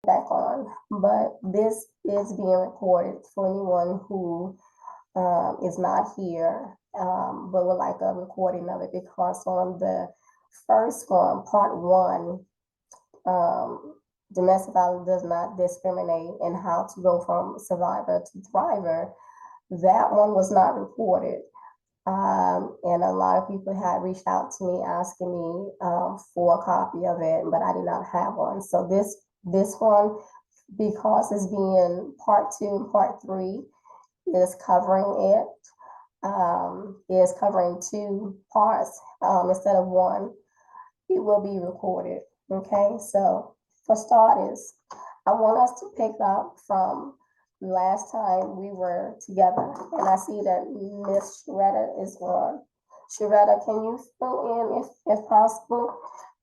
back on, but this is being recorded for anyone who is not here, but would like a recording of it, because on the first one, part one, domestic violence does not discriminate, and how to go from survivor to thriver, that one was not recorded. And a lot of people had reached out to me asking me for a copy of it, but I did not have one. So this one, because it's being part two and part three, is covering it. Is covering two parts instead of one. It will be recorded. Okay, so for starters, I want us to pick up from last time we were together, and I see that Miss Sharetta is on. Sharetta, can you fill in, if possible,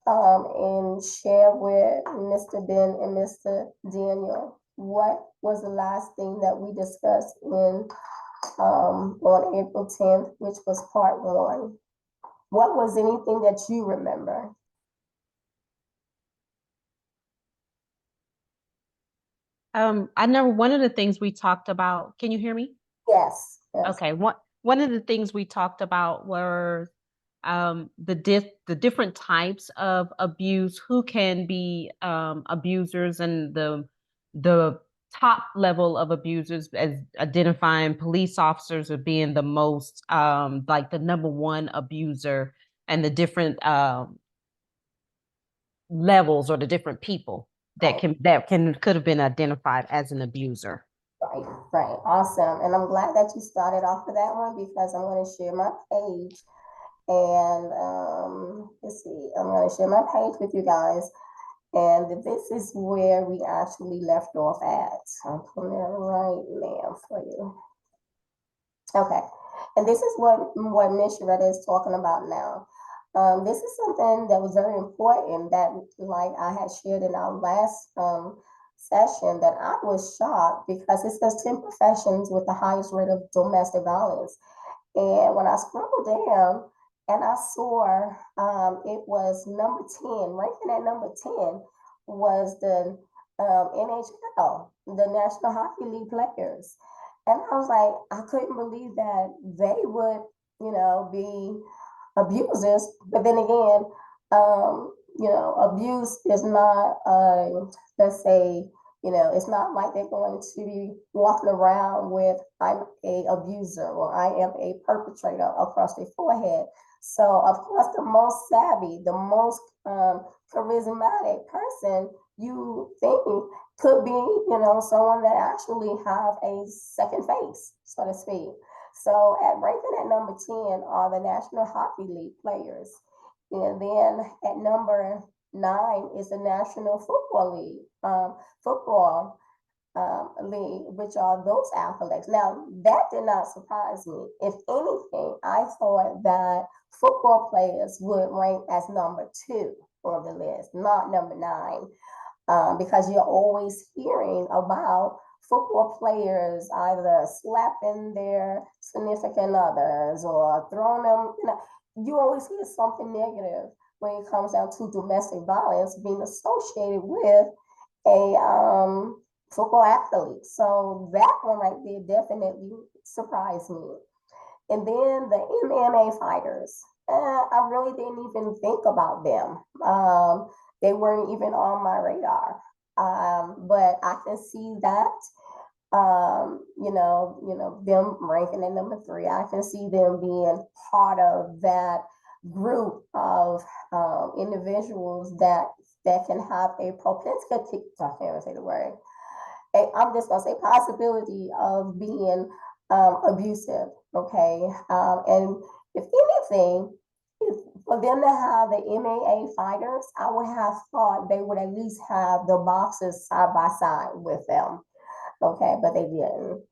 and share with Mr. Ben and Mr. Daniel what was the last thing that we discussed in on April 10th, which was part one? What was anything that you remember? I know one of the things we talked about, can you hear me? Yes, yes. Okay. One of the things we talked about were the different types of abuse, who can be abusers, and the top level of abusers, as identifying police officers as being the most like the number one abuser, and the different levels, or the different people Right, that could have been identified as an abuser. right, right. Awesome. And I'm glad that you started off with that one, because I'm going to share my page. And let's see, I'm going to share my page with you guys. And this is where we actually left off at. So I'm putting it right now for you. Okay. And this is what Miss Sharetta is talking about now. This is something that was very important that, like I had shared in our last session, that I was shocked, because it says 10 professions with the highest rate of domestic violence. And when I scrolled down and I saw it was number 10, ranking at number 10 was the NHL, the National Hockey League players. And I was like, I couldn't believe that they would, be abusers. But then again, abuse is not, let's say, it's not like they're going to be walking around with "I'm a abuser" or "I am a perpetrator" across their forehead. So of course, the most savvy, the most charismatic person you think could be, someone that actually have a second face, so to speak. So at ranking at number 10 are the National Hockey League players. And then at number 9 is the National Football League, league, which are those athletes. Now, that did not surprise me. If anything, I thought that football players would rank as number 2 on the list, not number 9, because you're always hearing about football players either slapping their significant others or throwing them. You always hear something negative when it comes down to domestic violence being associated with a football athlete. So that one right there definitely surprised me. And then the MMA fighters, I really didn't even think about them. They weren't even on my radar. But I can see that, them ranking in number 3. I can see them being part of that group of individuals that can have a propensity. I can't even say the word. I'm just gonna say possibility of being abusive. Okay, and if anything, for them to have the MMA fighters, I would have thought they would at least have the boxers side by side with them. Okay, but they didn't.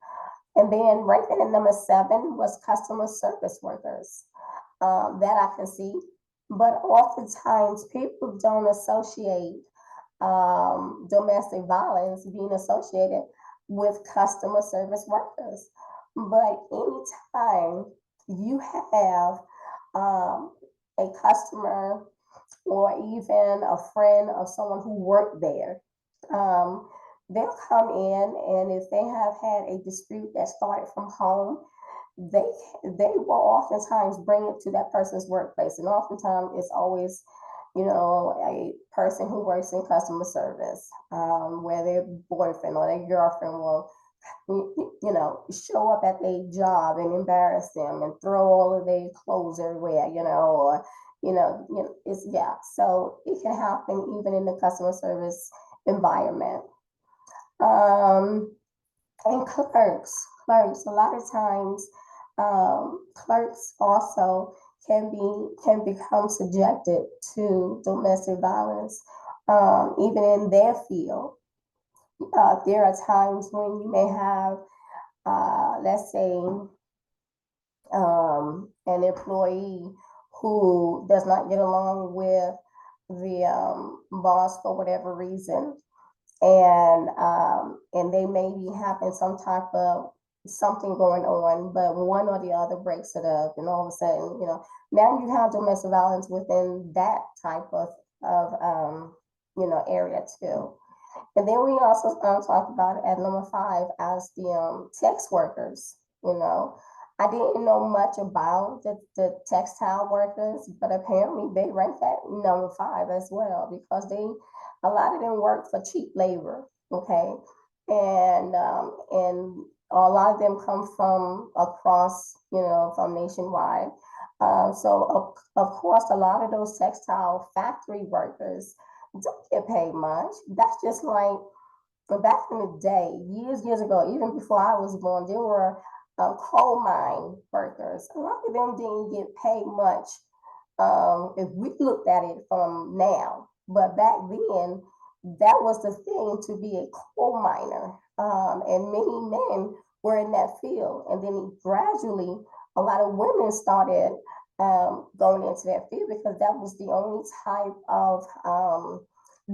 And then ranking at number 7 was customer service workers. That I can see, but oftentimes people don't associate domestic violence being associated with customer service workers. But anytime you have a customer or even a friend of someone who worked there, Um, they'll come in, and if they have had a dispute that started from home, they they will oftentimes bring it to that person's workplace, and oftentimes it's always, a person who works in customer service, where their boyfriend or their girlfriend will, show up at their job and embarrass them and throw all of their clothes everywhere, or it's, yeah. So it can happen even in the customer service environment. Um, and clerks. A lot of times, clerks also can become subjected to domestic violence, even in their field. There are times when you may have, let's say, an employee who does not get along with the boss for whatever reason, and they may be having some type of something going on, but one or the other breaks it up, and all of a sudden, now you have domestic violence within that type of area too. And then we also talked about at number 5 as the sex workers. You know, I didn't know much about the textile workers, but apparently they rank at number 5 as well, because a lot of them work for cheap labor. Okay, and a lot of them come from across, from nationwide. So of course, a lot of those textile factory workers don't get paid much. That's just like back in the day, years ago, even before I was born, there were coal mine workers. A lot of them didn't get paid much, if we looked at it from now. But back then, that was the thing, to be a coal miner. And many men were in that field. And then gradually, a lot of women started going into that field, because that was the only type of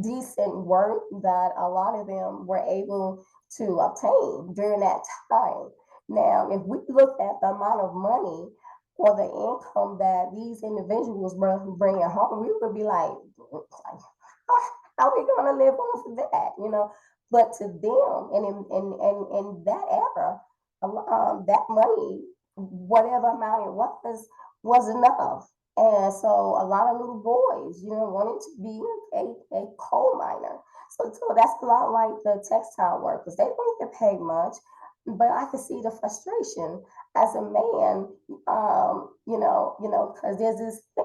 decent work that a lot of them were able to obtain during that time. Now, if we look at the amount of money or the income that these individuals were bringing home, we would be like, how are we going to live off of that? But to them, and in that era, that money, whatever amount it was enough. And so a lot of little boys, wanted to be a coal miner. So that's a lot like the textile workers. They don't get paid much, but I can see the frustration as a man, because there's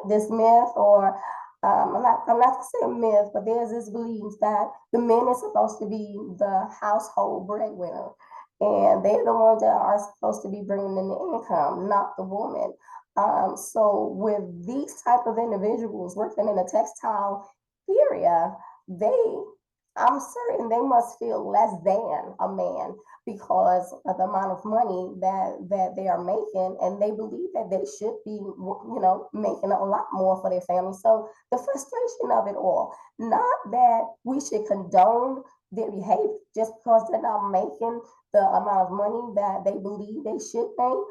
this myth, or I'm not to say a myth, but there's this belief that the men is supposed to be the household breadwinner, and they're the ones that are supposed to be bringing in the income, not the woman. So with these type of individuals working in the textile area, they, I'm certain they must feel less than a man because of the amount of money that they are making, and they believe that they should be, making a lot more for their family. So the frustration of it all, not that we should condone their behavior just because they're not making the amount of money that they believe they should make,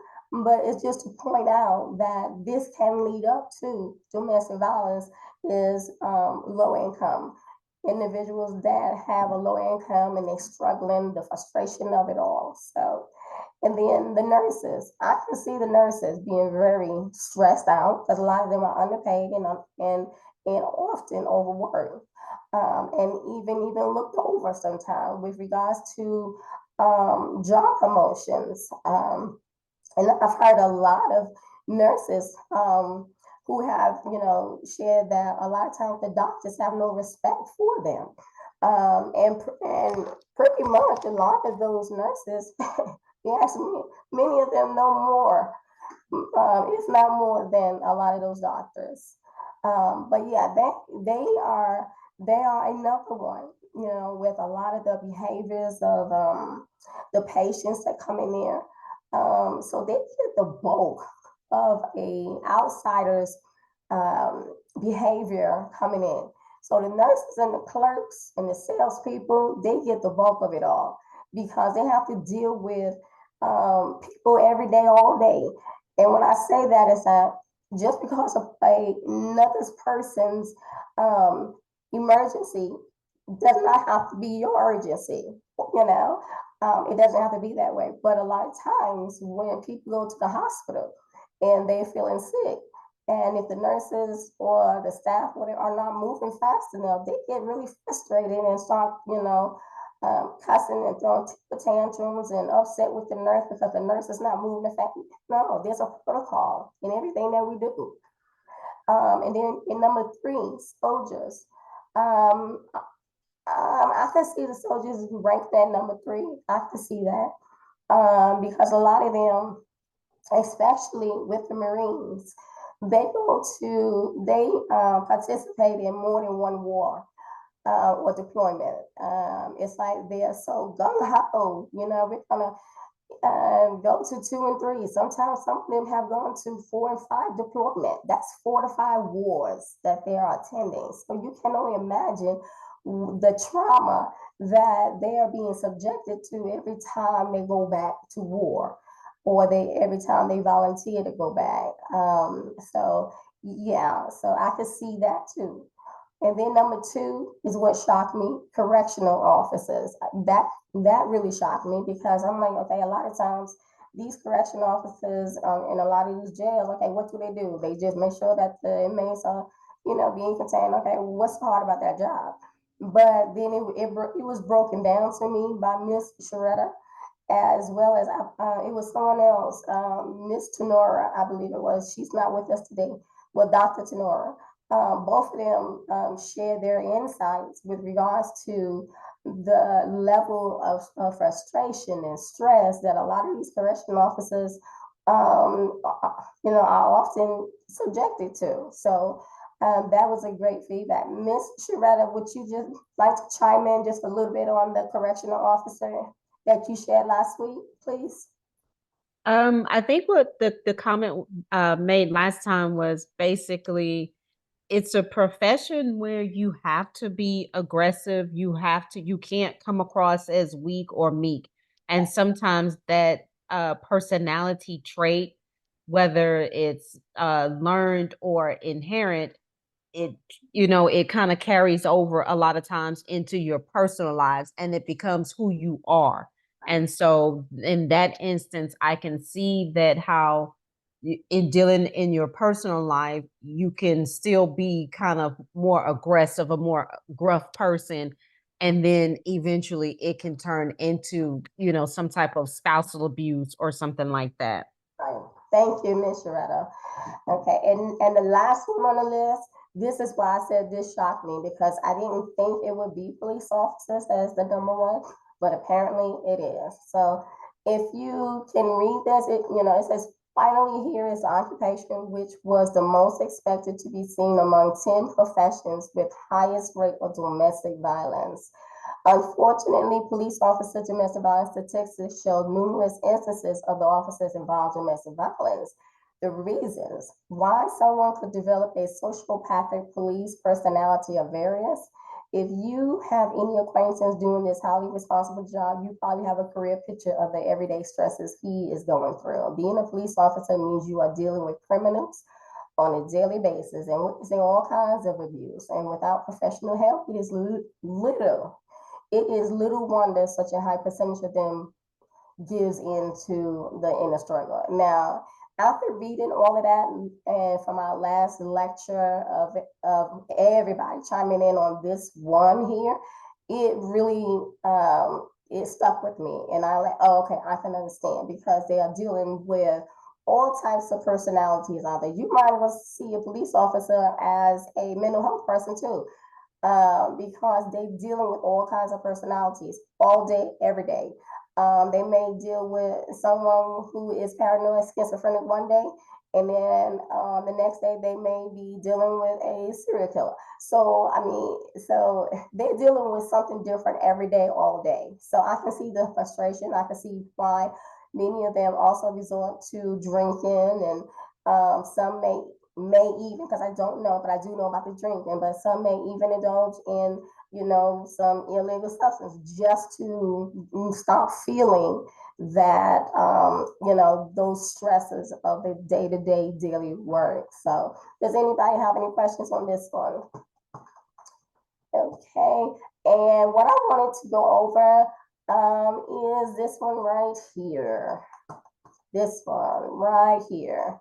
but it's just to point out that this can lead up to domestic violence, is low income individuals that have a low income, and they're struggling, the frustration of it all. So, and then the nurses, I can see the nurses being very stressed out, because a lot of them are underpaid and often overworked, and even looked over sometimes with regards to job promotions. And I've heard a lot of nurses who have, shared that a lot of times the doctors have no respect for them. And pretty much a lot of those nurses, yes, many of them know more, if not more than a lot of those doctors. But yeah, they are another one, with a lot of the behaviors of the patients that come in there. So they get the bulk of a outsider's behavior coming in. So the nurses and the clerks and the salespeople, they get the bulk of it all, because they have to deal with people every day, all day. And when I say that, is that just because of another person's emergency does not have to be your urgency, you know. It doesn't have to be that way. But a lot of times when people go to the hospital and they're feeling sick, and if the nurses or the staff or they are not moving fast enough, they get really frustrated and start, cussing and throwing tantrums and upset with the nurse because the nurse is not moving fast. No, there's a protocol in everything that we do. And then in number three, soldiers. Um, I can see the soldiers ranked at number three. I can see that because a lot of them, especially with the Marines, they participate in more than one war or deployment. It's like they're so gung ho, we're gonna go to 2 and 3. Sometimes some of them have gone to 4 and 5 deployment. That's 4 to 5 wars that they are attending. So you can only imagine the trauma that they are being subjected to every time they go back to war, or they every time they volunteer to go back. So yeah, so I could see that too. And then number two is what shocked me: correctional officers. That really shocked me because I'm like, okay, a lot of times these correctional officers in a lot of these jails, okay, what do? They just make sure that the inmates are, being contained. Okay, what's hard about that job? But then it was broken down to me by Miss Sharetta, as well as it was someone else, Miss Tenora, I believe it was. She's not with us today. Well, Dr. Tenora. Both of them shared their insights with regards to the level of frustration and stress that a lot of these correctional officers, are often subjected to. So that was a great feedback. Miss Sharetta, would you just like to chime in just a little bit on the correctional officer that you shared last week, please? I think what the comment made last time was basically it's a profession where you have to be aggressive. You can't come across as weak or meek. And sometimes that personality trait, whether it's learned or inherent, it it kind of carries over a lot of times into your personal lives and it becomes who you are. And so in that instance I can see that how in dealing in your personal life you can still be kind of more aggressive, a more gruff person, and then eventually it can turn into some type of spousal abuse or something like that. Right. Thank you, Miss Sharetta. Okay, and the last one on the list, this is why I said this shocked me because I didn't think it would be police officers as the number one, but apparently it is. So if you can read this, it says finally here is the occupation which was the most expected to be seen among 10 professions with highest rate of domestic violence. Unfortunately, police officer domestic violence statistics showed numerous instances of the officers involved in domestic violence. The reasons why someone could develop a sociopathic police personality are various. If you have any acquaintance doing this highly responsible job, you probably have a career picture of the everyday stresses he is going through. Being a police officer means you are dealing with criminals on a daily basis and witnessing all kinds of abuse. And without professional help, it is little wonder such a high percentage of them gives into the inner struggle. Now, after reading all of that and from our last lecture of everybody chiming in on this one here, it really it stuck with me. And I like, oh, okay, I can understand because they are dealing with all types of personalities out there. You might as well see a police officer as a mental health person too, because they're dealing with all kinds of personalities all day, every day. They may deal with someone who is paranoid, schizophrenic one day, and then the next day they may be dealing with a serial killer. So, I mean, so they're dealing with something different every day, all day. So I can see the frustration. I can see why many of them also resort to drinking, and some may even, because I don't know, but I do know about the drinking, but some may even indulge in, some illegal substance just to stop feeling that, those stresses of the day-to-day daily work. So does anybody have any questions on this one? Okay, and what I wanted to go over is this one right here. This one right here.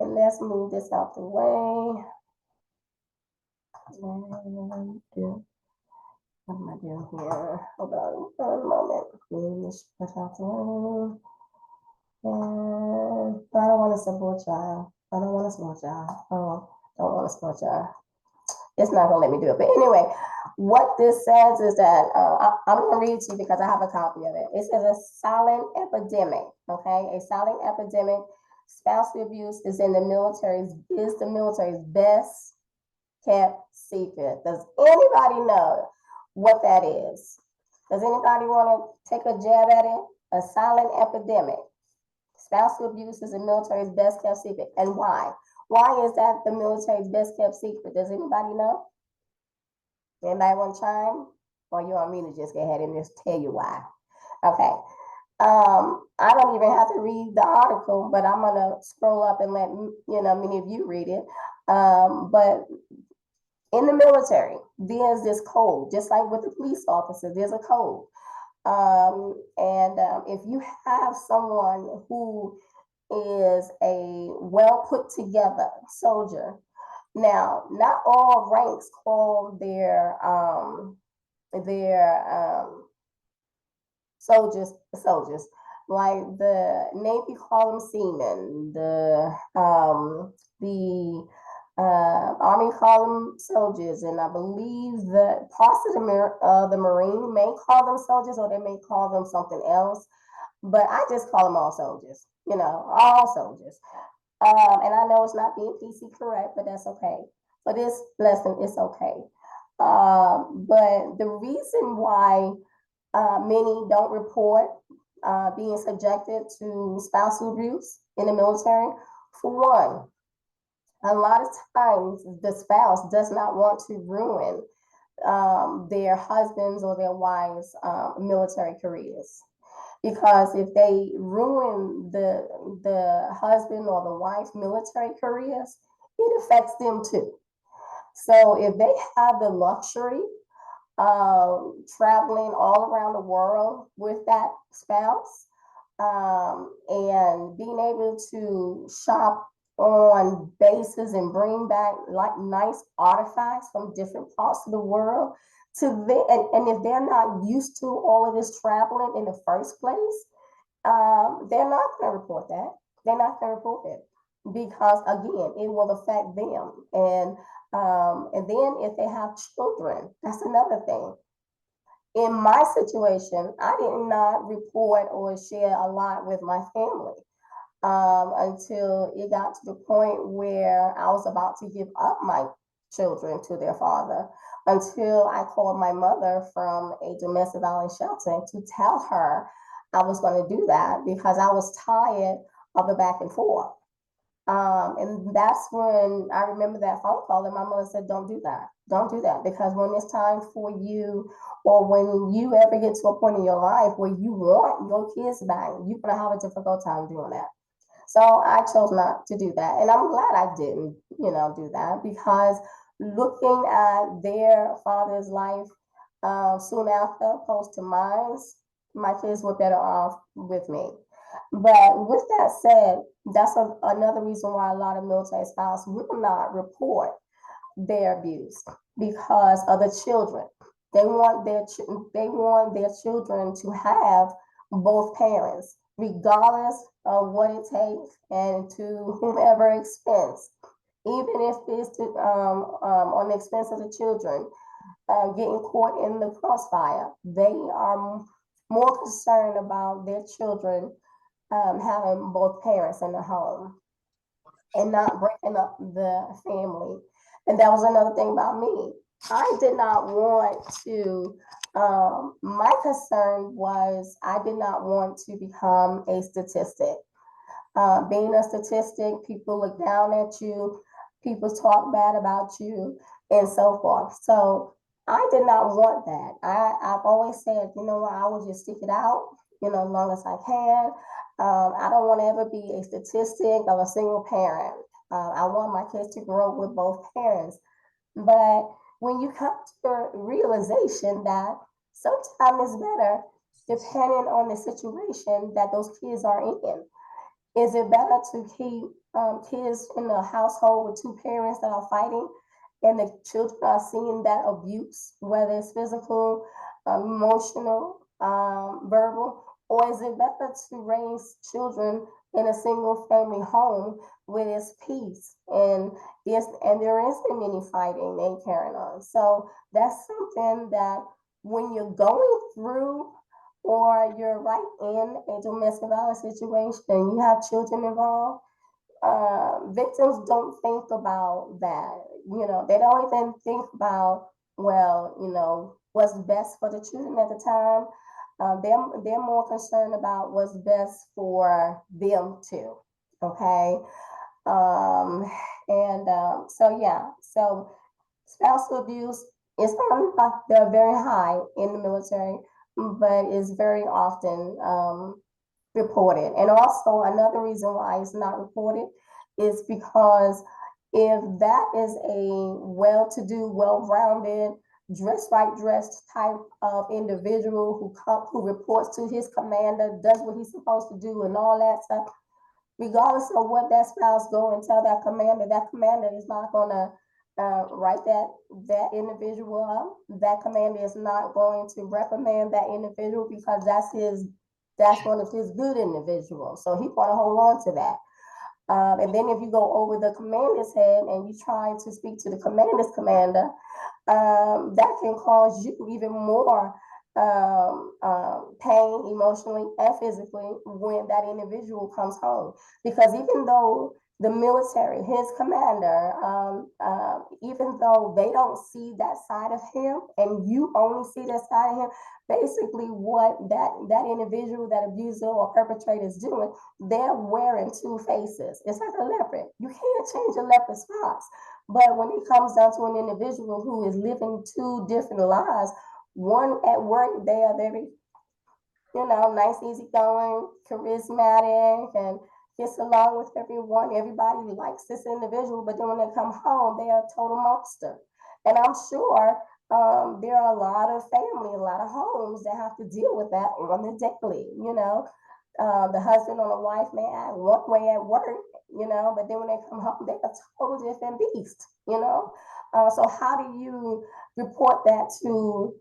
And let's move this out the way. What am I doing here? Hold on one moment. Please push out the way. And I don't want to support y'all. I don't want to support y'all. Oh, don't want to support y'all. It's not gonna let me do it. But anyway, what this says is that I'm gonna read to you because I have a copy of it. It says a silent epidemic. Okay, a silent epidemic. Spousal abuse is in the military's best kept secret. Does anybody know what that is? Does anybody want to take a jab at it? A silent epidemic. Spousal abuse is the military's best kept secret. And why? Why is that the military's best kept secret? Does anybody know? Anybody want to chime? Or you want me to just go ahead and just tell you why? Okay. I don't even have to read the article, but I'm gonna scroll up and let many of you read it. But in the military, there's this code, just like with the police officer, there's a code. If you have someone who is a well put together soldier, now not all ranks call their soldiers. Like the Navy call them seamen, the Army call them soldiers, and I believe that parts of the Marine may call them soldiers, or they may call them something else. But I just call them all soldiers. All soldiers. And I know it's not being PC correct, but that's okay. For this lesson, it's okay. But the reason why many don't report being subjected to spousal abuse in the military, for one, a lot of times the spouse does not want to ruin their husbands or their wives' military careers. Because if they ruin the husband or the wife's military careers, it affects them too. So if they have the luxury of traveling all around the world with that spouse, and being able to shop on bases and bring back like nice artifacts from different parts of the world to them, and if they're not used to all of this traveling in the first place, they're not going to report that. They're not going to report it because again, it will affect them. And then if they have children, that's another thing. In my situation, I did not report or share a lot with my family until it got to the point where I was about to give up my children to their father, until I called my mother from a domestic violence shelter to tell her I was going to do that because I was tired of the back and forth. And that's when I remember that phone call, and my mother said, "Don't do that. Don't do that, because when it's time for you, or when you ever get to a point in your life where you want your kids back, you're gonna have a difficult time doing that." So I chose not to do that, and I'm glad I didn't, do that, because looking at their father's life soon after, opposed to mine, my kids were better off with me. But with that said, that's another reason why a lot of military spouses will not report their abuse, because of the children. They want their children to have both parents, regardless of what it takes, and to whomever expense, even if it's on the expense of the children getting caught in the crossfire. They are more concerned about their children having both parents in the home and not breaking up the family. And that was another thing about me. I did not want to, my concern was I did not want to become a statistic. Being a statistic, people look down at you, people talk bad about you, and so forth. So I did not want that. I've always said, I will just stick it out, as long as I can. I don't want to ever be a statistic of a single parent. I want my kids to grow up with both parents. But when you come to the realization that sometimes it's better, depending on the situation that those kids are in. Is it better to keep kids in a household with two parents that are fighting and the children are seeing that abuse, whether it's physical, emotional, verbal, or is it better to raise children in a single family home where there's peace and there isn't any fighting and carrying on? So that's something that when you're going through or you're right in a domestic violence situation and you have children involved, victims don't think about that. You know, they don't even think about, well, you know, what's best for the children at the time. They're more concerned about what's best for them too. Okay. Um, so yeah, so spousal abuse is they're very high in the military, but is very often reported. And also another reason why it's not reported is because if that is a well-to-do, well-rounded, dressed right, dressed type of individual who reports to his commander, does what he's supposed to do, and all that stuff, regardless of what that spouse go and tell that commander is not going to write that individual up. That commander is not going to reprimand that individual because that's one of his good individuals. So he want to hold on to that. And then if you go over the commander's head and you try to speak to the commander's commander, that can cause you even more pain emotionally and physically when that individual comes home. Because even though the military, his commander, even though they don't see that side of him and you only see that side of him, basically what that individual, that abuser or perpetrator is doing, they're wearing two faces. It's like a leopard. You can't change a leopard's spots. But when it comes down to an individual who is living two different lives, one at work, they are very, nice, easygoing, charismatic, and gets along with everyone. Everybody likes this individual, but then when they come home, they are a total monster. And I'm sure there are a lot of family, a lot of homes that have to deal with that on the daily. The husband or the wife may act one way at work, but then when they come home, they're a total different beast. So how do you report that to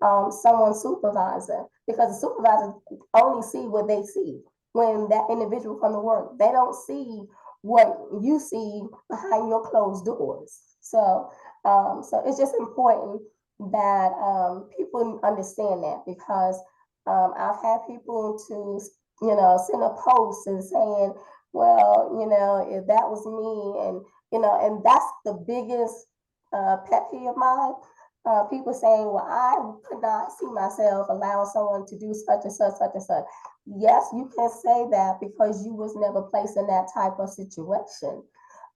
someone's supervisor? Because the supervisor only see what they see when that individual come to work. They don't see what you see behind your closed doors. So it's just important that people understand that because I've had people to send a post and saying, well, if that was me, and that's the biggest pet peeve of mine. People saying, well, I could not see myself allowing someone to do such and such, such and such. Yes, you can say that because you was never placed in that type of situation.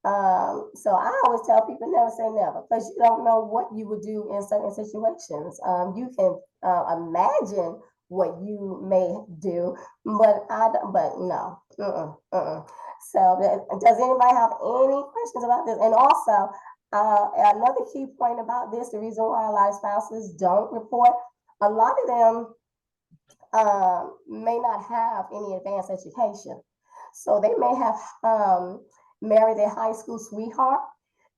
So I always tell people never say never because you don't know what you would do in certain situations. You can imagine what you may do, but no. So does anybody have any questions about this? And also, another key point about this, the reason why a lot of spouses don't report, a lot of them may not have any advanced education. So they may have married their high school sweetheart,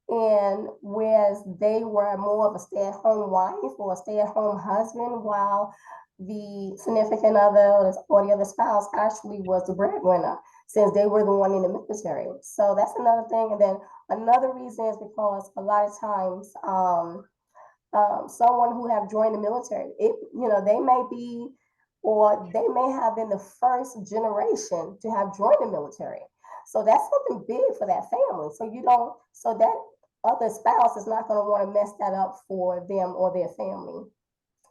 and whereas they were more of a stay-at-home wife or a stay-at-home husband, while the significant other or the other spouse actually was the breadwinner since they were the one in the military. So that's another thing. And then another reason is because a lot of times someone who have joined the military, they may be, or they may have been the first generation to have joined the military. So that's something big for that family. So that other spouse is not going to want to mess that up for them or their family.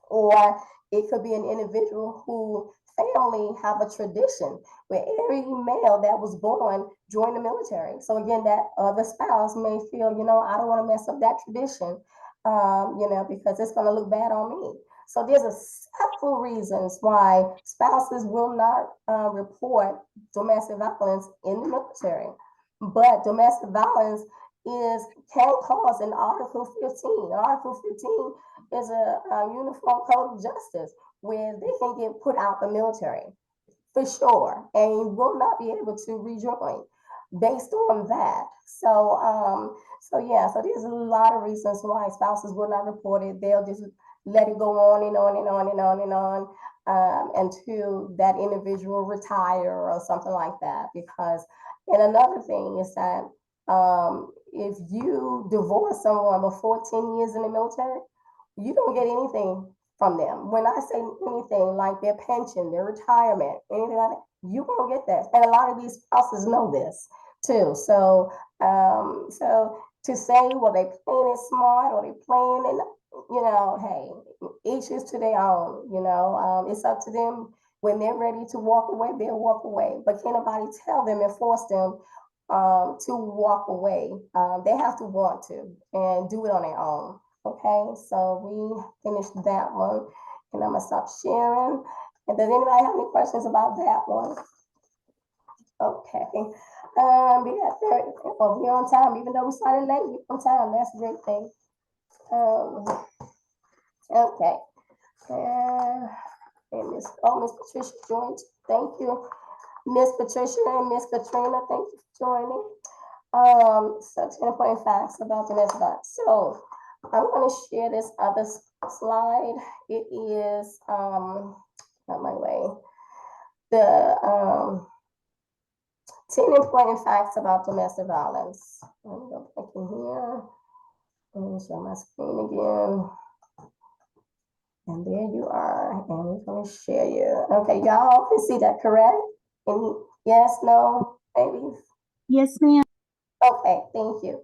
Or it could be an individual who family have a tradition where every male that was born joined the military. So again, that other spouse may feel, I don't want to mess up that tradition, because it's going to look bad on me. So there's several reasons why spouses will not report domestic violence in the military. But domestic violence can cause an Article 15. Article 15 is a uniform code of justice where they can get put out the military for sure, and will not be able to rejoin based on that. So yeah, so there's a lot of reasons why spouses will not report it. They'll just let it go on and on and on and on and on until that individual retire or something like that. Because, and another thing is that if you divorce someone before 10 years in the military, you don't get anything from them. When I say anything like their pension, their retirement, anything like that, you won't get that. And a lot of these spouses know this too. So to say, well, they playing it smart or they playing it, hey, each is to their own. It's up to them. When they're ready to walk away, they'll walk away. But can't nobody tell them and force them to walk away. They have to want to and do it on their own. Okay, so we finished that one, and I'm gonna stop sharing. And does anybody have any questions about that one? Okay. Yeah, we're on time, even though we started late. We're on time. That's a great thing. Okay. And Miss Patricia joined. Thank you, Miss Patricia and Miss Katrina. Thank you for joining. So 10 point facts about domestic violence. So I'm going to share this other slide. It is not my way. The 10 important facts about domestic violence. Let me go back in here. Let me share my screen again. And there you are. And we're going to share you. Okay, y'all can see that, correct? Any yes, no, maybe? Yes, ma'am. Okay, thank you.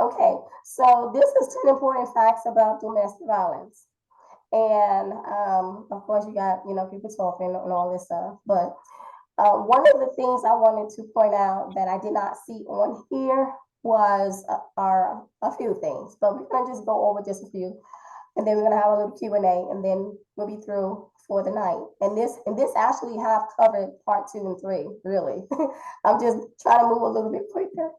Okay, so this is 10 important facts about domestic violence. And of course, you got, people talking and all this stuff. But one of the things I wanted to point out that I did not see on here was are a few things. But we're going to just go over just a few. And then we're going to have a little Q&A, and then we'll be through for the night. And this actually have covered part 2 and 3, really. I'm just trying to move a little bit quicker.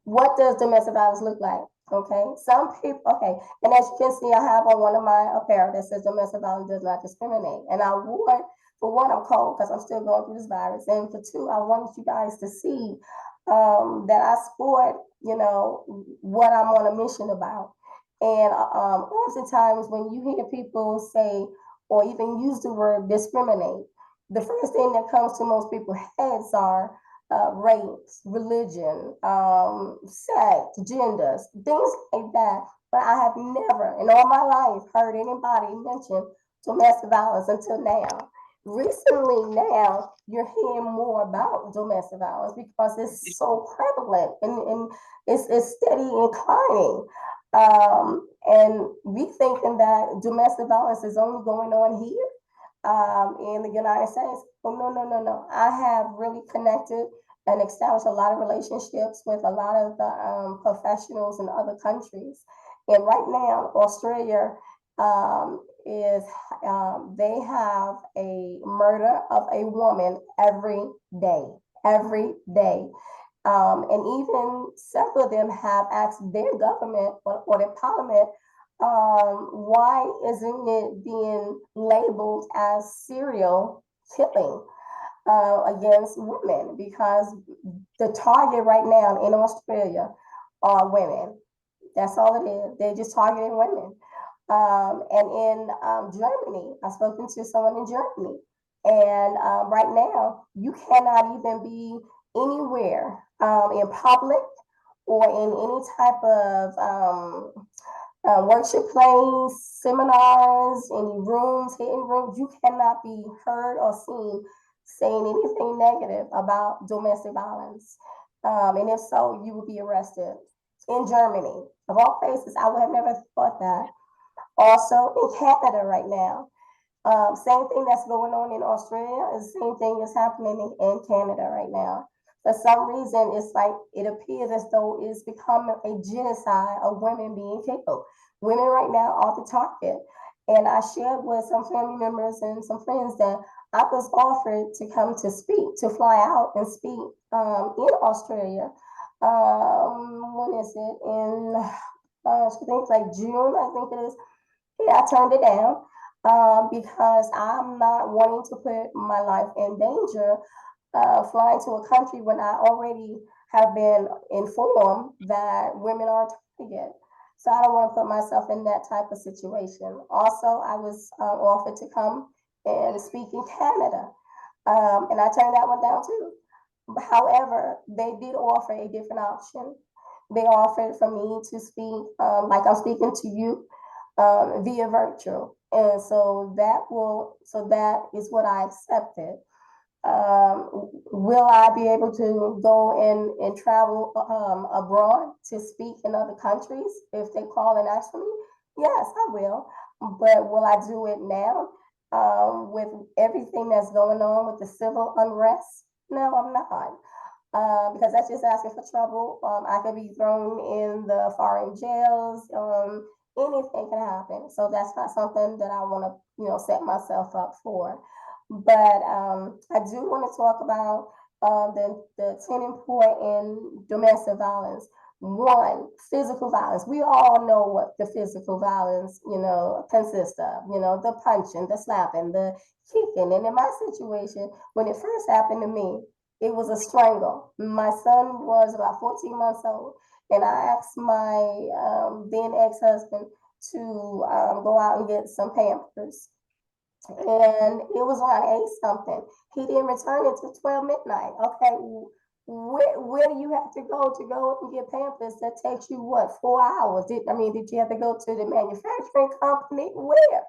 What does domestic violence look like? Okay, some people, okay, and as you can see, I have on one of my apparel that says domestic violence does not discriminate. And I wore, for one, I'm cold because I'm still going through this virus. And for two, I wanted you guys to see that I sport, what I'm on a mission about. And oftentimes when you hear people say, or even use the word discriminate, the first thing that comes to most people's heads are race, religion, sex, genders, things like that. But I have never in all my life heard anybody mention domestic violence until now. Recently, now you're hearing more about domestic violence because it's so prevalent and it's steady inclining. And we thinking that domestic violence is only going on here in the United States. Oh, no. I have really connected and established a lot of relationships with a lot of the professionals in other countries. And right now, Australia is, they have a murder of a woman every day. And even several of them have asked their government or their parliament, why isn't it being labeled as serial killing against women? Because the target right now in Australia are women. That's all it is. They're just targeting women. And in Germany, I've spoken to someone in Germany, and right now you cannot even be anywhere in public or in any type of worship plays, seminars, any rooms, hidden rooms. You cannot be heard or seen saying anything negative about domestic violence. And if so, you will be arrested. In Germany, of all places, I would have never thought that. Also in Canada right now. Same thing that's going on in Australia is the same thing that's happening in Canada right now. For some reason, it's like it appears as though it's become a genocide of women being killed. Women right now are the target. And I shared with some family members and some friends that I was offered to come to speak, to fly out and speak in Australia When is it? In I think like June, I think it is. Yeah, I turned it down because I'm not wanting to put my life in danger flying to a country when I already have been informed that women are targeted. So I don't want to put myself in that type of situation. Also, I was offered to come and speak in Canada, and I turned that one down too. However, they did offer a different option. They offered for me to speak, like I'm speaking to you, via virtual, and so that is what I accepted. Will I be able to go and travel abroad to speak in other countries if they call and ask for me? Yes, I will. But will I do it now with everything that's going on with the civil unrest? No, I'm not. Because that's just asking for trouble. I could be thrown in the foreign jails. Anything can happen. So that's not something that I want to, set myself up for. But I do want to talk about the turning point in domestic violence. One, physical violence. We all know what the physical violence, consists of. The punching, the slapping, the kicking. And in my situation, when it first happened to me, it was a strangle. My son was about 14 months old, and I asked my then ex-husband to go out and get some Pampers, and it was around 8 something. He didn't return until 12 midnight. Okay, where do you have to go and get Pampers? That takes you what, 4 hours? Did you have to go to the manufacturing company? Where?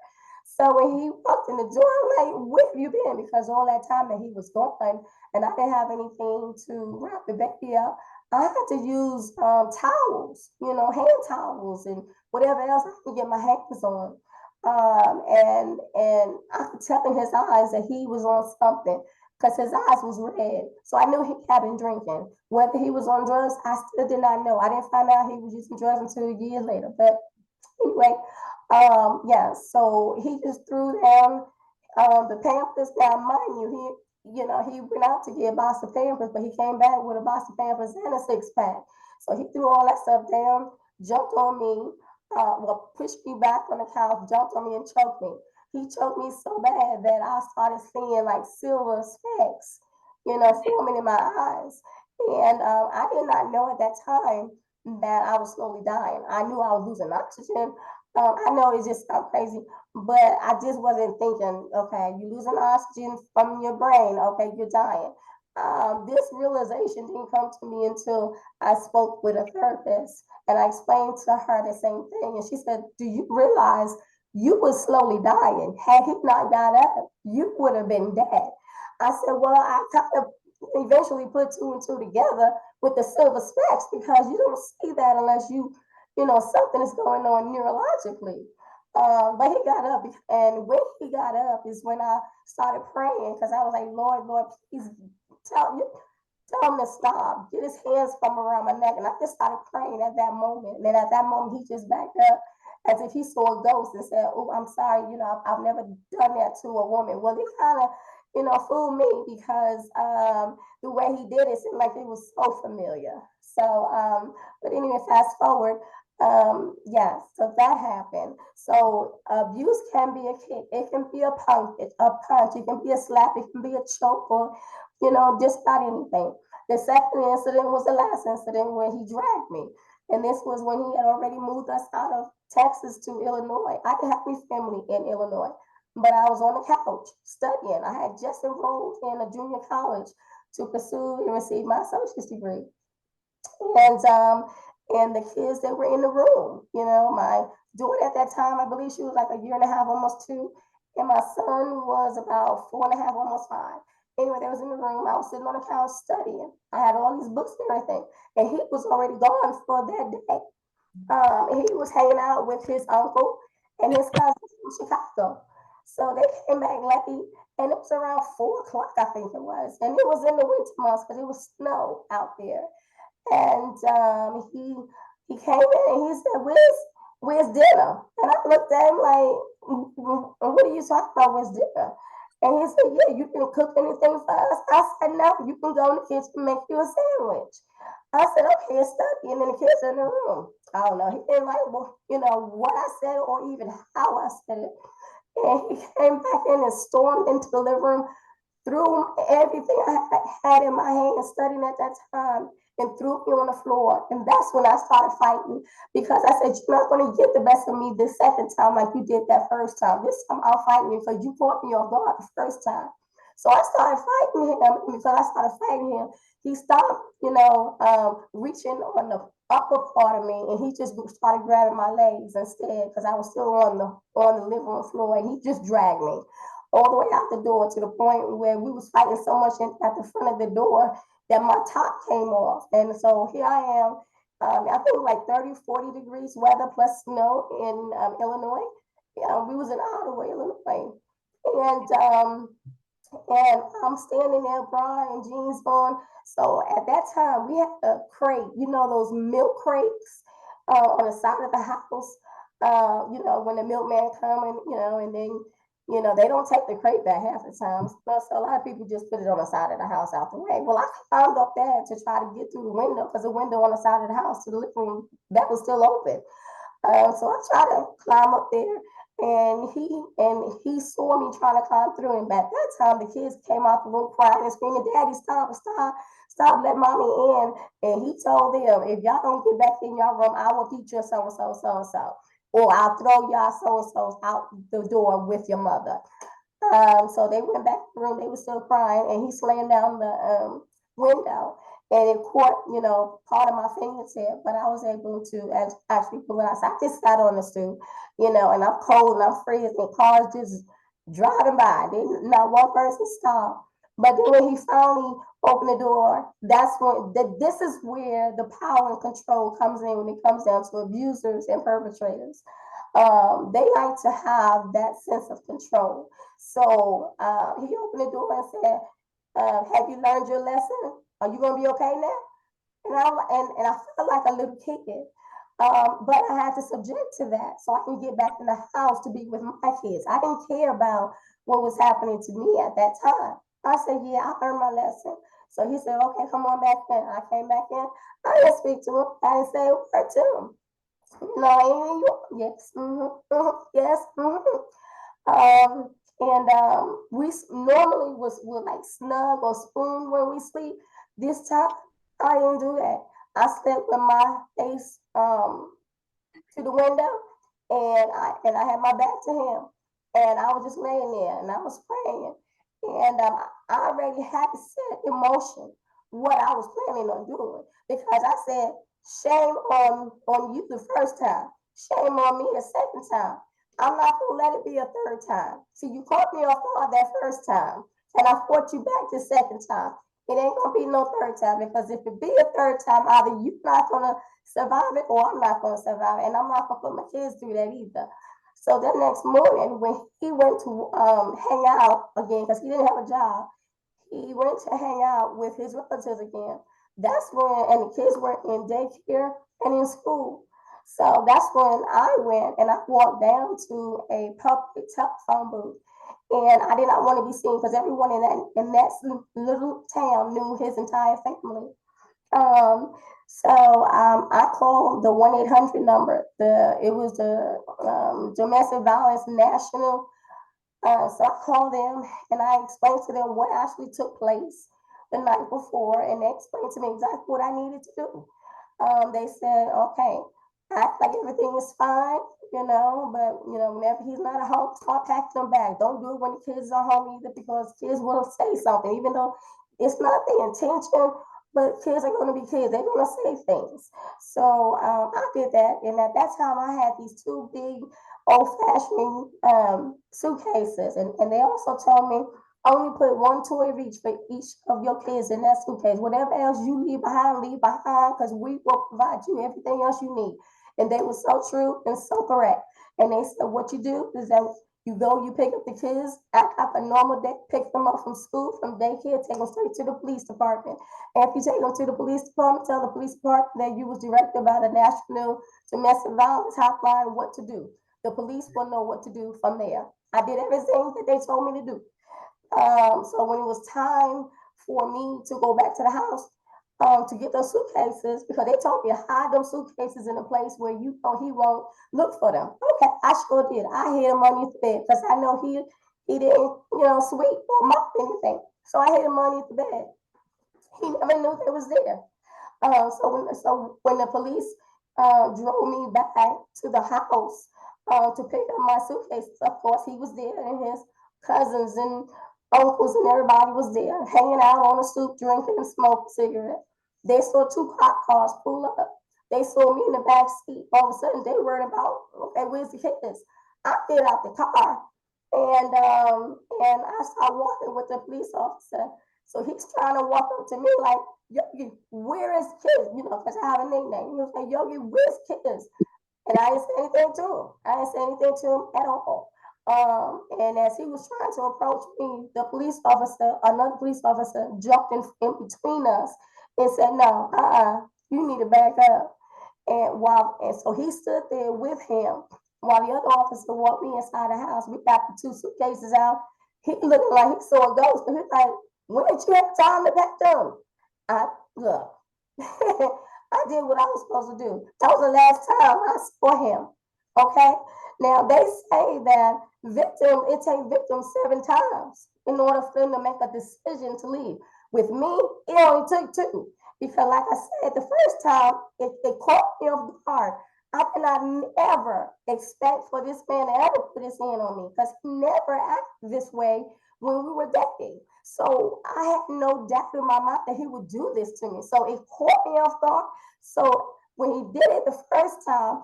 So when he walked in the door, I'm like, where have you been? Because all that time that he was gone and I didn't have anything to wrap the baby up, I had to use towels, hand towels and whatever else I could get my hands on. And I could tell in his eyes that he was on something because his eyes was red. So I knew he had been drinking. Whether he was on drugs, I still did not know. I didn't find out he was using drugs until a year later. But anyway, yeah. So he just threw down the Pampers. Now, mind you, he went out to get a box of Pampers, but he came back with a box of Pampers and a 6 pack. So he threw all that stuff down, jumped on me, pushed me back on the couch, jumped on me, and choked me. He choked me so bad that I started seeing like silver specks, forming in my eyes. And I did not know at that time that I was slowly dying. I knew I was losing oxygen. I know it just sounds crazy, but I just wasn't thinking, okay, you're losing oxygen from your brain. Okay, you're dying. This realization didn't come to me until I spoke with a therapist and I explained to her the same thing. And she said, do you realize you were slowly dying? Had he not got up, you would have been dead. I said, well, I kind of eventually put two and two together with the silver specks because you don't see that unless something is going on neurologically. But he got up, and when he got up is when I started praying because I was like, Lord, Lord, please tell you tell him to stop, get his hands from around my neck. And I just started praying at that moment. And then at that moment, he just backed up as if he saw a ghost and said, oh, I'm sorry, I've never done that to a woman. Well, he kind of, fooled me because the way he did it seemed like it was so familiar. So, but anyway, fast forward. Yeah, so that happened. So abuse can be a kick, it can be a punch, it can be a slap, it can be a choke, or just about anything. The second incident was the last incident where he dragged me. And this was when he had already moved us out of Texas to Illinois. I didn't have any family in Illinois, but I was on the couch studying. I had just enrolled in a junior college to pursue and receive my associate's degree. And the kids that were in the room, my daughter at that time, I believe she was like a year and a half, almost two, and my son was about 4.5, almost 5. Anyway, they was in the room. I was sitting on the couch studying. I had all these books and everything, and he was already gone for that day. He was hanging out with his uncle and his cousins from Chicago. So they came back lucky, and it was around 4 o'clock, I think it was, and it was in the winter months because it was snow out there. And he came in and he said, "Where's dinner?" And I looked at him like, "What are you talking about? Where's dinner?" And he said, yeah, you can cook anything for us. I said, no, you can go in the kitchen and make you a sandwich. I said, okay, it's study. And then the kids in the room. I don't know. He didn't like, well, what I said or even how I said it. And he came back in and stormed into the living room, threw everything I had in my hand studying at that time and threw me on the floor. And that's when I started fighting because I said, you're not going to get the best of me this second time like you did that first time. This time I'll fight you because you caught me off guard the first time. So I started fighting him. Because I started fighting him, he stopped, reaching on the upper part of me, and he just started grabbing my legs instead because I was still on the living room floor, and he just dragged me all the way out the door to the point where we was fighting so much at the front of the door that my top came off. And so here I am, I think like 30, 40 degrees weather plus snow in Illinois. We was in Ottawa, Illinois. And I'm standing there, bra and jeans on. So at that time, we had a crate, those milk crates on the side of the house. When the milkman come and then they don't take the crate back half the time. So a lot of people just put it on the side of the house out the way. Well, I climbed up there to try to get through the window because the window on the side of the house to the living room that was still open. So I tried to climb up there, and he saw me trying to climb through. And at that time, the kids came out the room crying and screaming, "Daddy, stop, stop, stop, let mommy in!" And he told them, "If y'all don't get back in your room, I will beat you so and so, so and so, or I'll throw y'all so and so's out the door with your mother." So they went back to the room. They were still crying, and he slammed down the window, and it caught, part of my fingertip. But I was able to actually pull it out. So I just sat on the stoop, and I'm cold and I'm freezing. Cars just driving by. Not one person stopped. But then when he finally opened the door, that's when this is where the power and control comes in when it comes down to abusers and perpetrators. They like to have that sense of control. So he opened the door and said, "Have you learned your lesson? Are you gonna be okay now?" And I felt like a little kid, but I had to subject to that so I can get back in the house to be with my kids. I didn't care about what was happening to me at that time. I said, "Yeah, I learned my lesson." So he said, "Okay, come on back in." I came back in. I didn't speak to him. I didn't say a word to him. No, yes, yes. We normally would like snug or spoon when we sleep. This time, I didn't do that. I slept with my face to the window, and I had my back to him, and I was just laying there, and I was praying, and I already had to set in motion what I was planning on doing because I said, "Shame on you the first time, shame on me the second time. I'm not gonna let it be a third time. See, you caught me off guard that first time, and I fought you back the second time. It ain't gonna be no third time because if it be a third time, either you're not gonna survive it or I'm not gonna survive it, and I'm not gonna put my kids through that either." So the next morning, when he went to hang out again because he didn't have a job, he went to hang out with his relatives again. That's when, and the kids were in daycare and in school. So that's when I went and I walked down to a public telephone booth. And I did not want to be seen because everyone in that little town knew his entire family. Um, I called the 1-800 number. It was the Domestic Violence National. So I called them and I explained to them what actually took place the night before, and they explained to me exactly what I needed to do. They said, "Okay, act like everything is fine, but whenever he's not at home, start packing them back. Don't do it when the kids are home either because kids will say something, even though it's not the intention, but kids are going to be kids. They're going to say things." So I did that, and at that time I had these two big old-fashioned suitcases, and they also told me only put one toy of each for each of your kids in that suitcase. Whatever else you leave behind, because we will provide you everything else you need. And they were so true and so correct. And they said, what you do is that you go, you pick up the kids, act like a normal day, pick them up from school, from daycare, take them straight to the police department. And if you take them to the police department, tell the police department that you was directed by the National Domestic Violence Hotline what to do. The police will know what to do from there. I did everything that they told me to do. So when it was time for me to go back to the house, to get those suitcases, because they told me to hide them suitcases in a place where you know he won't look for them. Okay, I sure did. I hid them underneath the bed because I know he didn't, sweep or mop anything. So I hid them underneath the bed. He never knew they was there. So when the police drove me back to the house to pick up my suitcases, of course he was there, and his cousins and uncles and everybody was there, hanging out on the stoop, drinking and smoking cigarettes. They saw two cop cars pull up. They saw me in the back seat. All of a sudden, they worried about, okay, where's the kids? I get out the car, and I start walking with the police officer. So he's trying to walk up to me like, Yogi, where is Kids? Because I have a nickname. He was like, Yogi, where's Kids? And I didn't say anything to him. I didn't say anything to him at all. And as he was trying to approach me, another police officer, jumped in between us and said, "No, you need to back up." And so he stood there with him while the other officer walked me inside the house. We got the two suitcases out. He looked like he saw a ghost. And he's like, "When did you have time to pack them?" I look. I did what I was supposed to do. That was the last time I saw him. Okay. Now they say that it takes victims 7 times in order for them to make a decision to leave. With me, it only took 2. Because like I said, the first time it caught me off guard. I did not ever expect for this man to ever put his hand on me because he never acted this way when we were dating. So I had no doubt in my mind that he would do this to me. So it caught me off guard. So when he did it the first time,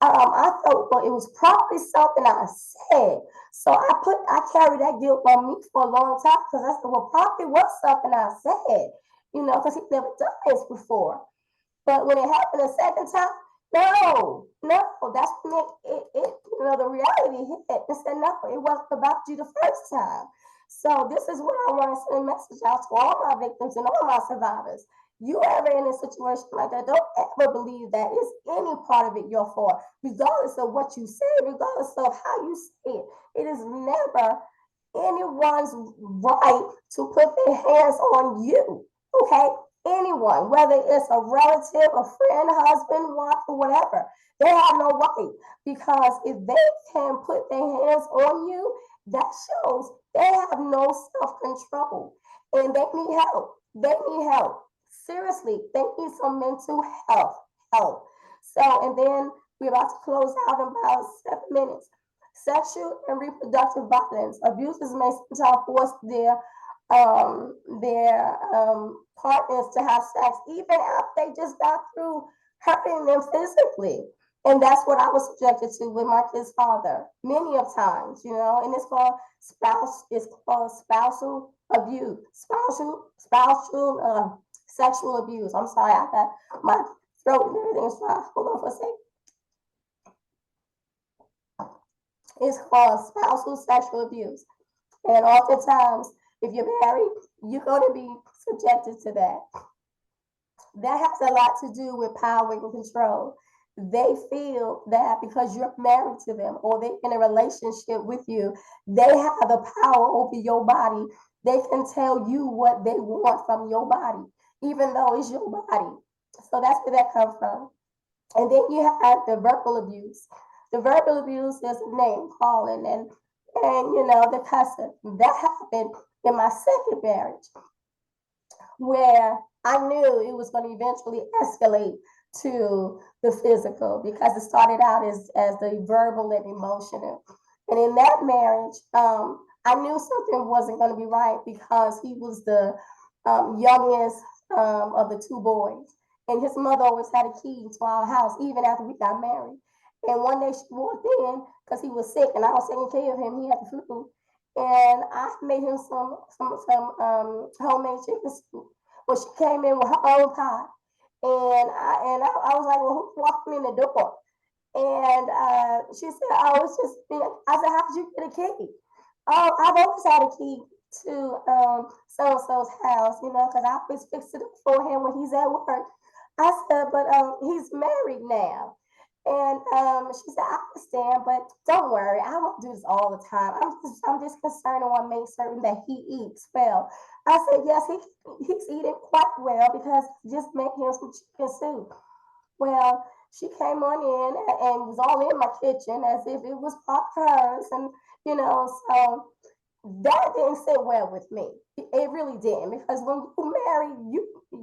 I thought, well, it was probably something I said. So I carried that guilt on me for a long time because I said, well, probably was something I said, because he never done this before. But when it happened a second time, no, that's when the reality hit and said, no, it wasn't about you the first time. So this is what I want to send a message out to all my victims and all my survivors. You ever in a situation like that, don't ever believe that it's any part of it your fault, regardless of what you say, regardless of how you say it. It is never anyone's right to put their hands on you. Okay? Anyone, whether it's a relative, a friend, husband, wife, or whatever, they have no right, because if they can put their hands on you, that shows they have no self-control and they need help. They need help. Seriously, they need some mental health help. So, and then we're about to close out in about 7 minutes. Sexual and reproductive violence. Abusers may sometimes force their partners to have sex even after they just got through hurting them physically. And that's what I was subjected to with my kid's father many of times, and it's called spousal abuse, spousal sexual abuse. I'm sorry, I got my throat and everything is dry. Hold on for a second. It's called spousal sexual abuse. And oftentimes, if you're married, you're going to be subjected to that. That has a lot to do with power and control. They feel that because you're married to them or they're in a relationship with you, they have the power over your body. They can tell you what they want from your body, even though it's your body. So that's where that comes from. And then you have the verbal abuse. The verbal abuse is a name calling and the cussing. That happened in my second marriage, where I knew it was going to eventually escalate to the physical, because it started out as the verbal and emotional. And in that marriage, I knew something wasn't going to be right because he was the youngest of the 2 boys. And his mother always had a key to our house, even after we got married. And one day she walked in because he was sick and I was taking care of him. He had the flu. And I made him some homemade chicken soup. Well, she came in with her own pot. And I was like, well, who walked me in the door? And she said, oh, it's just me. I said, how did you get a key? Oh, I've always had a key to so-and-so's house, because I always fix it up for him when he's at work. I said, but he's married now. And she said, I understand, but don't worry, I won't do this all the time. I'm just concerned and want to make certain that he eats well. I said, yes, he's eating quite well because just make him some chicken soup. Well, she came on in and was all in my kitchen as if it was part of hers. And, so that didn't sit well with me. It really didn't, because when you marry,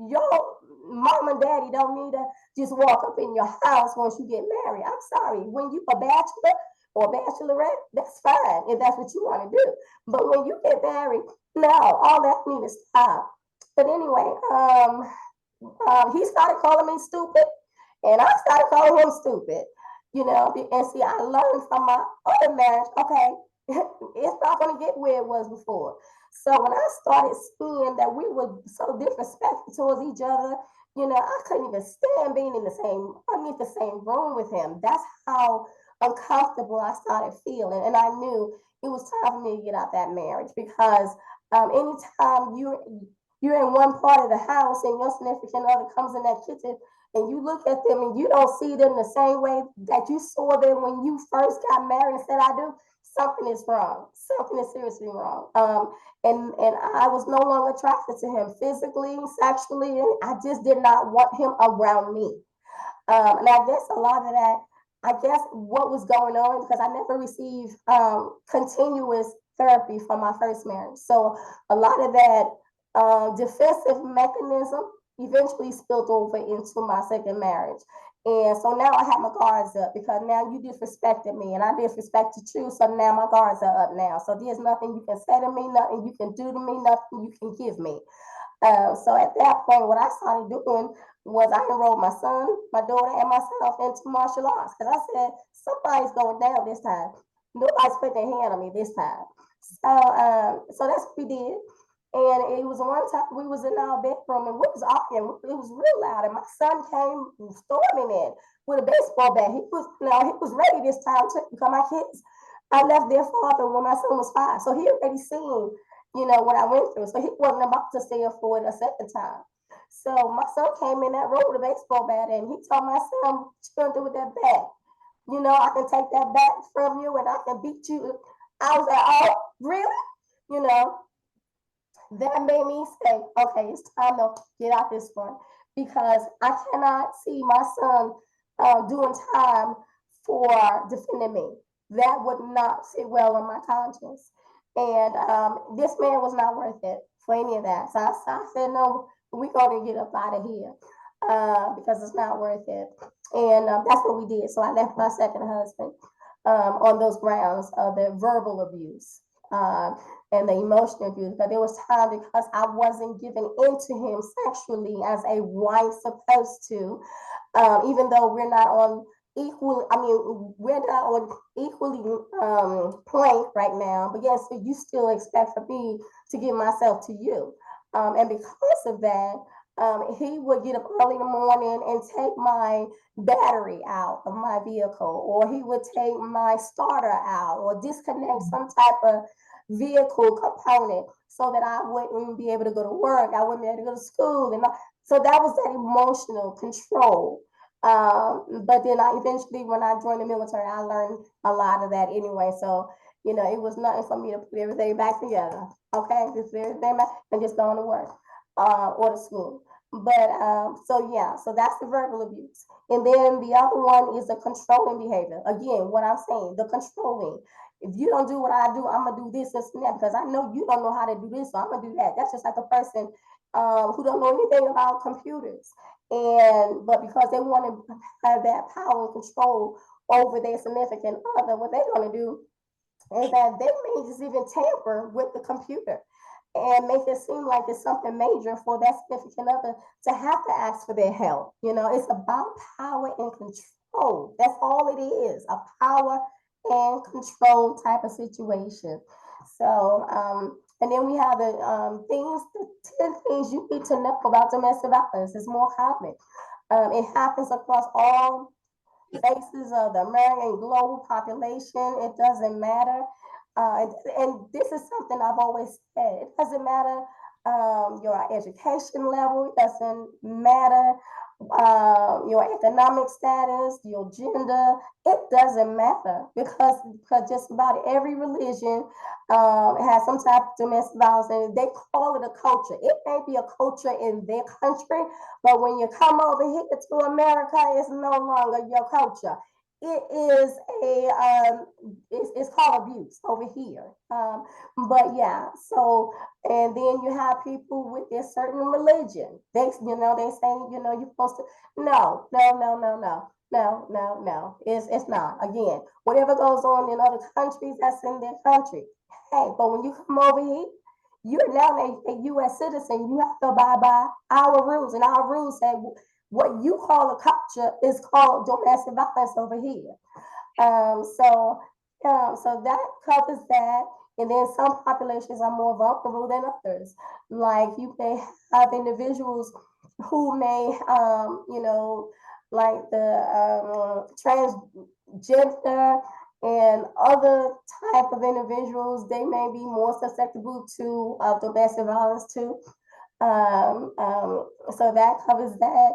your mom and daddy don't need to just walk up in your house once you get married. I'm sorry. When you a bachelor or bachelorette, that's fine if that's what you want to do. But when you get married, no, all that needs to stop. But anyway, he started calling me stupid, and I started calling him stupid. And see, I learned from my other marriage. Okay, it's not going to get where it was before. So when I started seeing that we were so disrespectful towards each other, I couldn't even stand being in the same, the same room with him. That's how uncomfortable I started feeling, and I knew it was time for me to get out that marriage, because anytime you're in one part of the house and your significant other comes in that kitchen and you look at them and you don't see them the same way that you saw them when you first got married and said, I do, something is wrong. Something is seriously wrong. And I was no longer attracted to him physically, sexually, and I just did not want him around me. And I guess a lot of that, I guess what was going on, because I never received continuous therapy from my first marriage. So a lot of that defensive mechanism eventually spilled over into my second marriage. And so now I have my guards up, because now you disrespected me and I disrespected you. So now my guards are up now. So there's nothing you can say to me, nothing you can do to me, nothing you can give me. So at that point, what I started doing was I enrolled my son, my daughter, and myself into martial arts, because I said, somebody's going down this time. Nobody's putting their hand on me this time. So that's what we did. And it was one time we was in our bedroom and we was arguing. It was real loud, and my son came storming in with a baseball bat. He was ready this time to become my kids. I left their father when my son was 5, so he already seen, what I went through. So he wasn't about to stay up for it a second time. So my son came in that room with a baseball bat, and he told my son, "What you gonna do with that bat? I can take that bat from you and I can beat you." I was like, "Oh, really?" You know, that made me say, okay, it's time to get out this one, because I cannot see my son doing time for defending me. That would not sit well on my conscience. And this man was not worth it for any of that. So I said, no, we're going to get up out of here, because it's not worth it. And that's what we did. So I left my second husband on those grounds of the verbal abuse. And the emotional abuse. But there was time, because I wasn't giving into him sexually as a wife supposed to, even though we're not on equal. I mean, we're not on equally plank right now. But yes, so you still expect for me to give myself to you, and because of that. He would get up early in the morning and take my battery out of my vehicle, or he would take my starter out, or disconnect some type of vehicle component so that I wouldn't be able to go to work. I wouldn't be able to go to school. And so that was that emotional control. But then I eventually, when I joined the military, I learned a lot of that anyway. So, it was nothing for me to put everything back together. Okay, just everything back and just going to work or to school. But so yeah, so that's the verbal abuse. And then the other one is the controlling behavior. Again, what I'm saying, the controlling. If you don't do what I do, I'm gonna do this and that, because I know you don't know how to do this, so I'm gonna do that. That's just like a person who don't know anything about computers, and but because they want to have that power and control over their significant other, what they're gonna do is that they may just even tamper with the computer and make it seem like it's something major for that significant other to have to ask for their help. It's about power and control. That's all it is, a power and control type of situation. So, and then we have the 10 things you need to know about domestic violence. It's more common. It happens across all faces of the American global population. It doesn't matter. And this is something I've always said. It doesn't matter your education level. It doesn't matter your economic status, your gender, it doesn't matter because just about every religion has some type of domestic violence, and they call it a culture. It may be a culture in their country, but when you come over here to America, it's no longer your culture. It is it's called abuse over here. But yeah, so and then you have people with a certain religion. They say, you're supposed to. No, no, no, no, no, no, no, no. It's not. Again, whatever goes on in other countries, that's in their country. Hey, but when you come over here, you're now a U.S. citizen. You have to abide by our rules, and our rules say what you call a culture is called domestic violence over here. So that covers that. And then some populations are more vulnerable than others. Like you may have individuals who may, like the transgender and other type of individuals, they may be more susceptible to domestic violence too. So that covers that.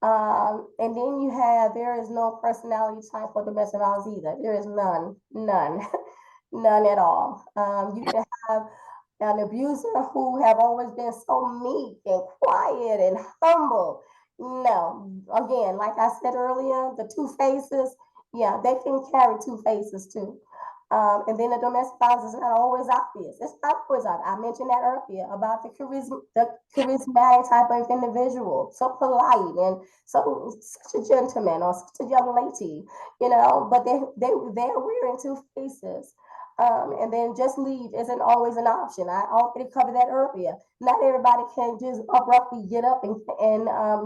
And then there is no personality type for domestic violence either. There is none, none, none at all. You can have an abuser who have always been so meek and quiet and humble. No, again, like I said earlier, the two faces, yeah, they can carry two faces too. And then the domestic violence is not always obvious. It's not always obvious. I mentioned that earlier about the charismatic type of individual, so polite and so such a gentleman or such a young lady, but they're wearing two faces. And then just leave isn't always an option. I already covered that earlier. Not everybody can just abruptly get up and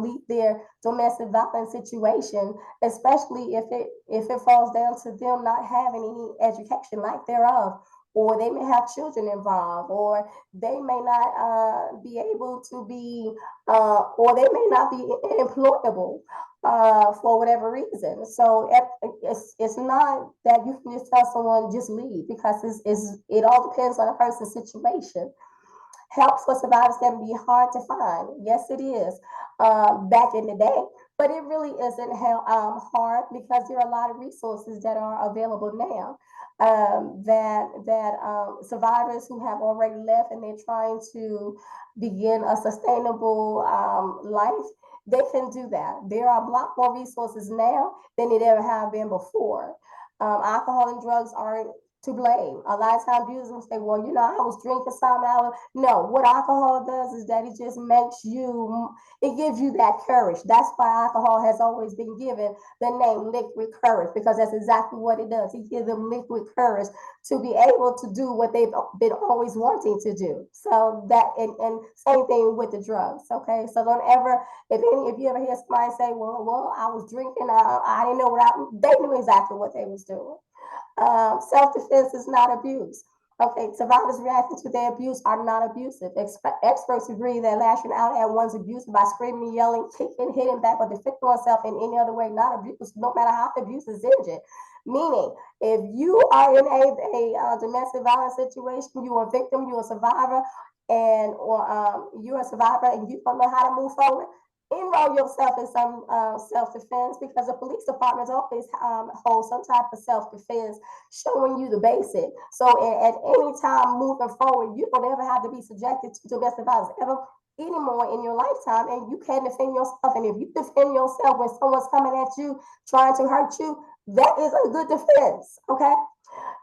leave their domestic violence situation, especially if it falls down to them not having any education like thereof, or they may have children involved, or they may not be able to be, or they may not be employable for whatever reason. So it's not that you can just tell someone just leave because it all depends on a person's situation. Help for survivors can be hard to find. Yes, it is back in the day, but it really isn't hard because there are a lot of resources that are available now that survivors who have already left and they're trying to begin a sustainable life. They can do that. There are a lot more resources now than it ever have been before. Alcohol and drugs aren't to blame. A lot of times users will say, well, I was drinking some. No, what alcohol does is that it just it gives you that courage. That's why alcohol has always been given the name liquid courage, because that's exactly what it does. It gives them liquid courage to be able to do what they've been always wanting to do. So and same thing with the drugs. Okay. So don't ever, if you ever hear somebody say, well, I was drinking, I didn't know they knew exactly what they was doing. Self-defense is not abuse. Okay, survivors reacting to their abuse are not abusive. Experts agree that lashing out at one's abuser by screaming, yelling, kicking, hitting back, or defending oneself in any other way, not abuse, no matter how the abuse is injured. Meaning, if you are in a domestic violence situation, you're a victim, you're a survivor, or you're a survivor and you don't know how to move forward, enroll yourself in some self-defense, because the police departments always hold some type of self-defense, showing you the basic. So at any time moving forward, you don't ever have to be subjected to domestic violence ever anymore in your lifetime, and you can defend yourself. And if you defend yourself when someone's coming at you trying to hurt you, that is a good defense. Okay.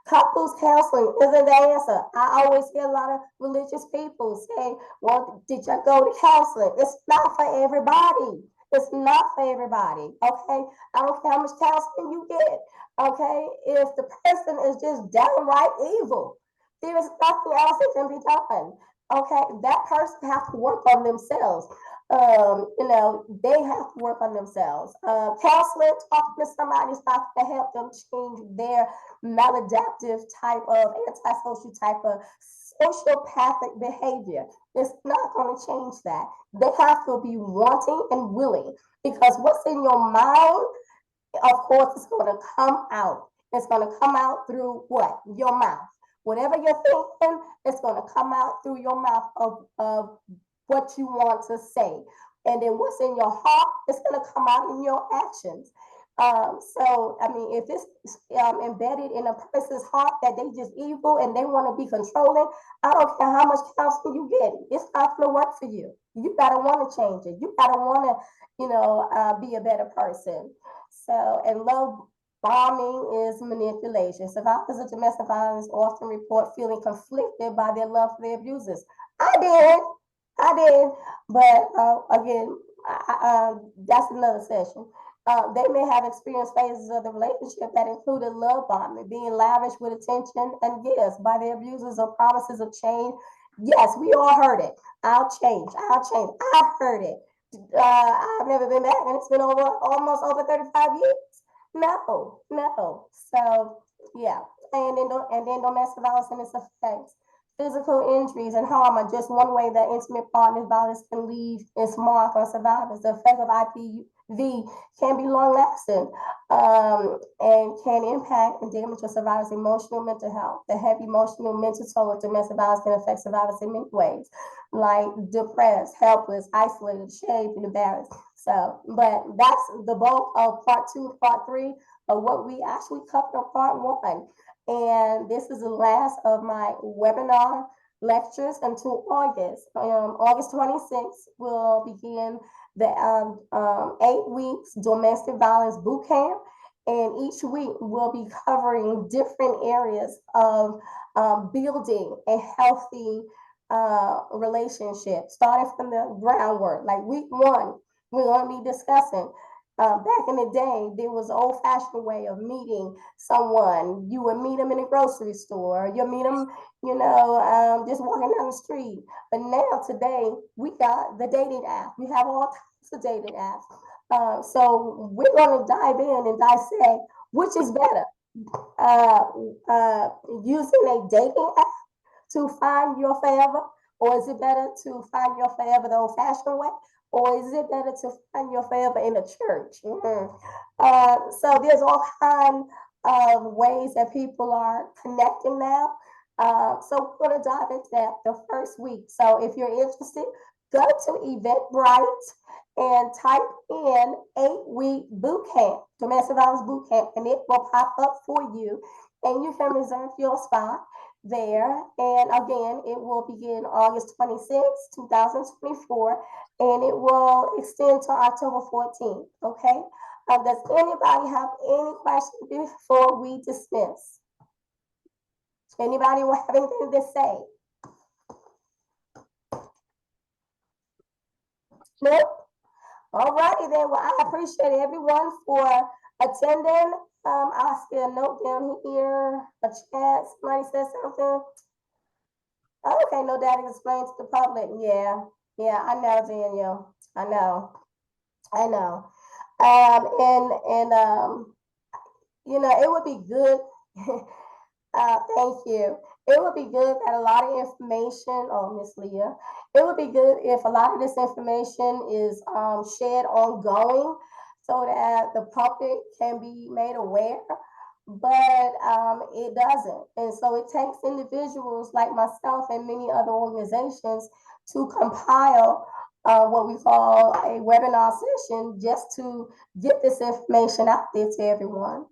Couples counseling isn't the answer. I always hear a lot of religious people say, well, did you go to counseling? It's not for everybody. It's not for everybody. Okay. I don't care how much counseling you get. Okay. If the person is just downright evil, there is nothing else that can be done. Okay. That person has to work on themselves. They have to work on themselves. Counseling, talking to somebody is not going to help them change their maladaptive type of antisocial type of sociopathic behavior. It's not going to change that. They have to be wanting and willing, because what's in your mind, of course, is going to come out. It's going to come out through what? Your mouth. Whatever you're thinking, it's going to come out through your mouth of what you want to say. And then what's in your heart is going to come out in your actions. So, I mean, if it's embedded in a person's heart that they just evil and they want to be controlling, I don't care how much counseling you get, it's not going to work for you. You got to want to change it. You got to want to, be a better person. So, and love bombing is manipulation. Survivors of domestic violence often report feeling conflicted by their love for their abusers. I did. I did. But again, that's another session. They may have experienced phases of the relationship that included love bombing, being lavish with attention and gifts by their abusers or promises of change. Yes, we all heard it. I'll change. I'll change. I've heard it. I've never been back, and it's been almost over 35 years. No, no. So yeah, and then domestic violence and its effects. Physical injuries and harm are just one way that intimate partner violence can leave its mark on survivors. The effect of IPV can be long lasting and can impact and damage a survivor's emotional mental health. The heavy emotional mental toll of domestic violence can affect survivors in many ways, like depressed, helpless, isolated, ashamed, and embarrassed. So, but that's the bulk of part 2, part 3 of what we actually covered on part 1. And this is the last of my webinar lectures until August. August 26th, we'll begin the 8 weeks domestic violence boot camp. And each week we'll be covering different areas of building a healthy relationship, starting from the groundwork. Like week 1, we're going to be discussing back in the day, there was an old-fashioned way of meeting someone. You would meet them in a grocery store. You meet them, just walking down the street. But now, today, we got the dating app. We have all types of dating apps. So we're going to dive in and dissect which is better, using a dating app to find your forever, or is it better to find your forever the old-fashioned way? Or is it better to find your forever in a church? So there's all kinds of ways that people are connecting now. So we're going to dive into that the first week. So if you're interested, go to Eventbrite and type in 8-week boot camp, domestic violence boot camp, and it will pop up for you. And you can reserve your spot there. And again, it will begin August 26, 2024, and it will extend to October 14th. Okay. Does anybody have any questions before we dismiss? Anybody have anything to say? Nope. All righty then. Well, I appreciate everyone for attending. I see a note down here, a chat. Somebody said something. Okay, no data explained to the public. Yeah, I know, Daniel. I know. It would be good. Thank you. It would be good that a lot of information, Miss Leah, it would be good if a lot of this information is shared ongoing so that the public can be made aware, but it doesn't. And so it takes individuals like myself and many other organizations to compile what we call a webinar session just to get this information out there to everyone.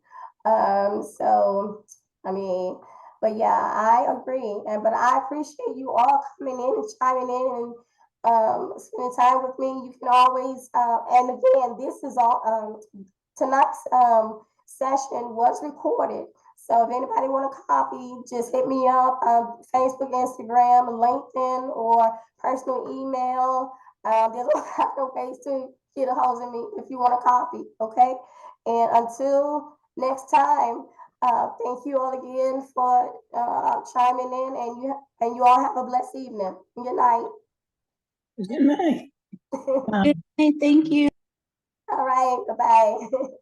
But yeah, I agree. But I appreciate you all coming in and chiming in and spending time with me. You can always, and again, this is all, tonight's session was recorded. So if anybody want a copy, just hit me up, Facebook, Instagram, LinkedIn, or personal email. There's a lot of ways to get a hold of me if you want a copy, okay? And until next time, thank you all again for chiming in, and you all have a blessed evening. Good night. Good night. Good night. Thank you. All right. Bye-bye.